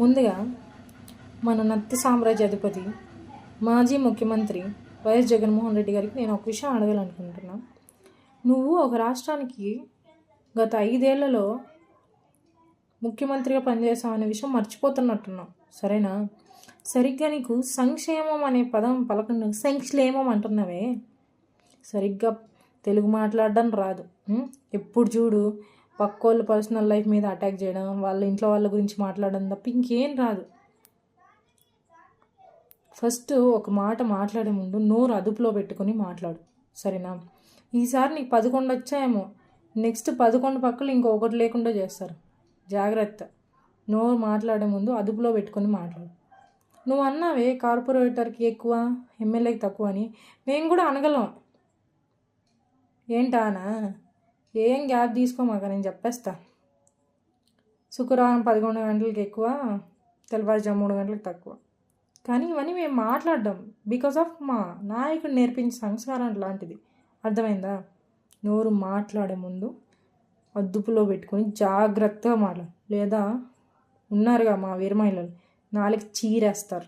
ముందుగా మన నత్తి సామ్రాజ్యాధిపతి మాజీ ముఖ్యమంత్రి వైఎస్ జగన్మోహన్ రెడ్డి గారికి నేను ఒక విషయం అడగాలనుకుంటున్నా. నువ్వు ఒక రాష్ట్రానికి గత 5 ఏళ్లలో ముఖ్యమంత్రిగా పనిచేసావు అనే విషయం మర్చిపోతున్నట్టున్నావు, సరేనా? సరిగ్గా నీకు సంక్షేమం అనే పదం పలకండి, సంక్షేమం అంటున్నావే, సరిగ్గా తెలుగు మాట్లాడడం రాదు. ఎప్పుడు చూడు పక్కోళ్ళ పర్సనల్ లైఫ్ మీద అటాక్ చేయడం, వాళ్ళ ఇంట్లో వాళ్ళ గురించి మాట్లాడడం తప్ప ఇంకేం రాదు. ఫస్ట్ ఒక మాట మాట్లాడే ముందు నోరు అదుపులో పెట్టుకొని మాట్లాడు, సరేనా? ఈసారి నీకు 11 వచ్చాయేమో, నెక్స్ట్ 11 పక్కలు ఇంకొకటి లేకుండా చేస్తారు. జాగ్రత్త. నోరు మాట్లాడే ముందు అదుపులో పెట్టుకొని మాట్లాడు. నువ్వు అన్నావే కార్పొరేటర్కి ఎక్కువ, ఎమ్మెల్యేకి తక్కువ అని. మేము కూడా అనగలం. ఏంటానా? ఏం గ్యాప్ తీసుకోమాక, నేను చెప్పేస్తా. శుక్రవారం 11 గంటలకి ఎక్కువ, తెల్లవారుజాము 3 గంటలకు తక్కువ. కానీ ఇవన్నీ మేము మాట్లాడడం బికాస్ ఆఫ్ మా నాయకుడు నేర్పించిన సంస్కారం లాంటిది. అర్థమైందా? నోరు మాట్లాడే ముందు అదుపులో పెట్టుకొని జాగ్రత్తగా మాట్లాడు, లేదా ఉన్నారుగా మా వీర మహిళలు, నాలుగు చీరేస్తారు.